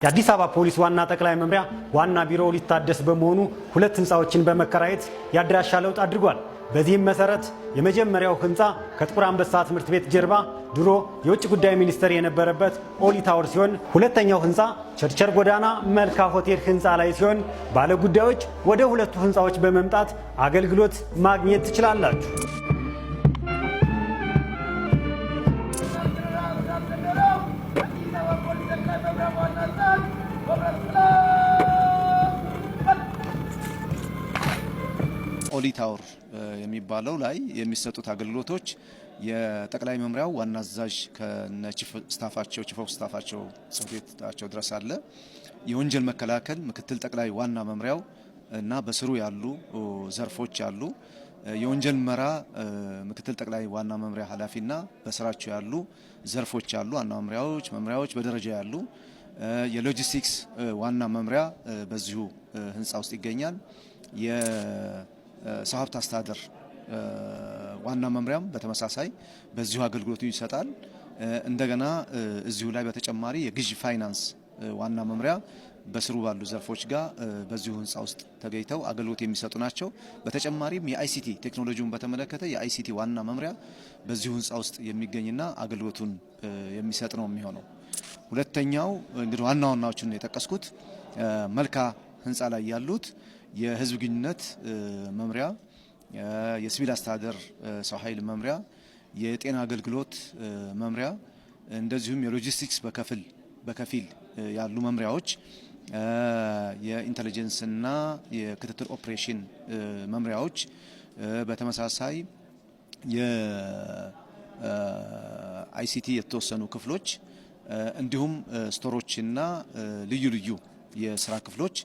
የአዲስ አበባ ፖሊስ ዋና ጠቅላይ መምሪያ ዋና ቢሮው ሊታደስ በመሆኑ ሁለት ህንፃዎችን በመከራየት ያድራሻ ለውጥ አድርጓል። በዚህም መሰረት የመጀመሪያው ህንፃ ከጥቁር አንበሳ ትምህርት ቤት ጀርባ ድሮ የውጭ ጉዳይ ሚኒስቴር የነበረበት ኦሊ ታወር ሲሆን፣ ሁለተኛው ህንፃ ቸርቸር ጎዳና መልካ ሆቴል ህንፃ ላይ ሲሆን ባለጉዳዮች ወደ ሁለቱ ህንፃዎች በመምጣት አገልግሎት ማግኘት ትችላላችሁ። ኦሊ ታወር የሚባለው ላይ የሚሰጡት አገልግሎቶች የጠቅላይ መምሪያው ዋና አዛዥ ከነቺፍ ስታፋቸው ቺፍ ኦፍ ስታፋቸው ጽሕፈታቸው ድረስ አለ። የወንጀል መከላከል ምክትል ጠቅላይ ዋና መምሪያው እና በስሩ ያሉ ዘርፎች አሉ። የወንጀል መራ ምክትል ጠቅላይ ዋና መምሪያ ኃላፊና በስራቸው ያሉ ዘርፎች አሉ። ዋና መምሪያዎች በደረጃ ያሉ የሎጂስቲክስ ዋና መምሪያ በዚሁ ህንፃ ውስጥ ይገኛል። የሰው ሀብት አስተዳደር ዋና መምሪያም በተመሳሳይ በዚሁ አገልግሎቱ ይሰጣል። እንደገና እዚሁ ላይ በተጨማሪ የግዥ ፋይናንስ ዋና መምሪያ በስሩ ባሉ ዘርፎች ጋር በዚሁ ህንፃ ውስጥ ተገኝተው አገልግሎት የሚሰጡ ናቸው። በተጨማሪም የአይሲቲ ቴክኖሎጂውን በተመለከተ የአይሲቲ ዋና መምሪያ በዚሁ ህንፃ ውስጥ የሚገኝና አገልግሎቱን የሚሰጥ ነው የሚሆነው። ሁለተኛው እንግዲህ ዋናዎቹን የጠቀስኩት መልካ ህንፃ ላይ ያሉት የህዝብ ግንኙነት መምሪያ፣ የሲቪል አስተዳደር ሰው ኃይል መምሪያ፣ የጤና አገልግሎት መምሪያ እንደዚሁም የሎጂስቲክስ በከፊል ያሉ መምሪያዎች፣ የኢንተለጀንስና የክትትል ኦፕሬሽን መምሪያዎች፣ በተመሳሳይ የአይሲቲ የተወሰኑ ክፍሎች እንዲሁም ስቶሮችና ልዩ ልዩ የስራ ክፍሎች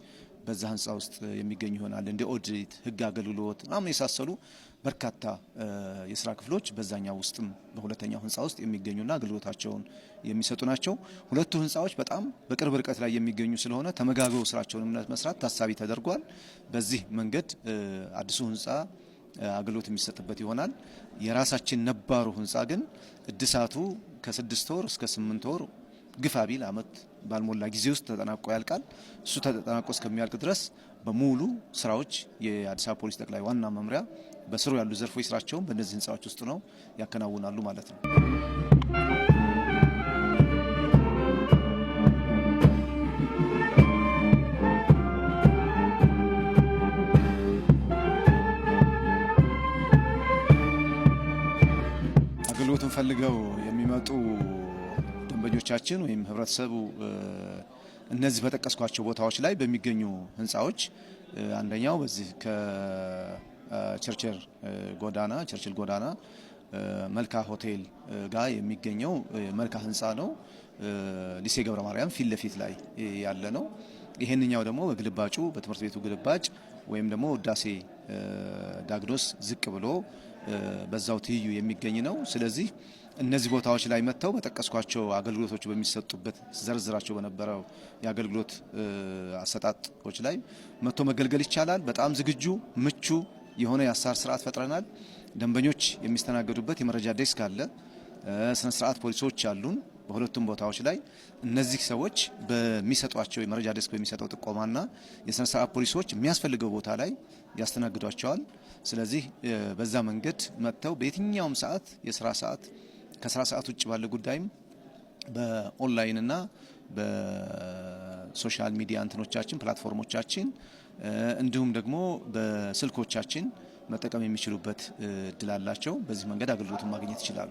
በዛ ህንፃ ውስጥ የሚገኙ ይሆናል። እንደ ኦዲት፣ ህግ አገልግሎት ምናምን የሳሰሉ በርካታ የስራ ክፍሎች በዛኛው ውስጥም በሁለተኛው ህንፃ ውስጥ የሚገኙና አገልግሎታቸውን የሚሰጡ ናቸው። ሁለቱ ህንፃዎች በጣም በቅርብ ርቀት ላይ የሚገኙ ስለሆነ ተመጋግበው ስራቸውን መስራት ታሳቢ ተደርጓል። በዚህ መንገድ አዲሱ ህንፃ አገልግሎት የሚሰጥበት ይሆናል። የራሳችን ነባሩ ህንፃ ግን እድሳቱ ከ6 ወር እስከ 8 ወር ግፋ ቢል አመት ባልሞላ ጊዜ ውስጥ ተጠናቆ ያልቃል። እሱ ተጠናቆ እስከሚያልቅ ድረስ በሙሉ ስራዎች የአዲስ አበባ ፖሊስ ጠቅላይ ዋና መምሪያ በስሩ ያሉ ዘርፎች ስራቸውን በእነዚህ ህንፃዎች ውስጥ ነው ያከናውናሉ ማለት ነው። አገልግሎቱን ፈልገው የሚመጡ ደንበኞቻችን ወይም ህብረተሰቡ እነዚህ በጠቀስኳቸው ቦታዎች ላይ በሚገኙ ህንፃዎች አንደኛው በዚህ ከቸርችል ጎዳና መልካ ሆቴል ጋር የሚገኘው መልካ ህንፃ ነው። ሊሴ ገብረ ማርያም ፊት ለፊት ላይ ያለ ነው። ይሄንኛው ደግሞ በግልባጩ በትምህርት ቤቱ ግልባጭ ወይም ደግሞ ውዳሴ ዳግኖስ ዝቅ ብሎ በዛው ትይዩ የሚገኝ ነው። ስለዚህ እነዚህ ቦታዎች ላይ መጥተው በጠቀስኳቸው አገልግሎቶች በሚሰጡበት ዘርዝራቸው በነበረው የአገልግሎት አሰጣጦች ላይ መጥቶ መገልገል ይቻላል። በጣም ዝግጁ ምቹ የሆነ የአሰራር ስርዓት ፈጥረናል። ደንበኞች የሚስተናገዱበት የመረጃ ዴስክ አለ። ስነ ስርዓት ፖሊሶች አሉን በሁለቱም ቦታዎች ላይ። እነዚህ ሰዎች በሚሰጧቸው የመረጃ ዴስክ በሚሰጠው ጥቆማና የስነ ስርዓት ፖሊሶች የሚያስፈልገው ቦታ ላይ ያስተናግዷቸዋል። ስለዚህ በዛ መንገድ መጥተው በየትኛውም ሰዓት የስራ ሰዓት ከስራ ሰዓት ውጭ ባለ ጉዳይም በኦንላይን እና በሶሻል ሚዲያ እንትኖቻችን ፕላትፎርሞቻችን እንዲሁም ደግሞ በስልኮቻችን መጠቀም የሚችሉበት እድል አላቸው። በዚህ መንገድ አገልግሎቱን ማግኘት ይችላሉ።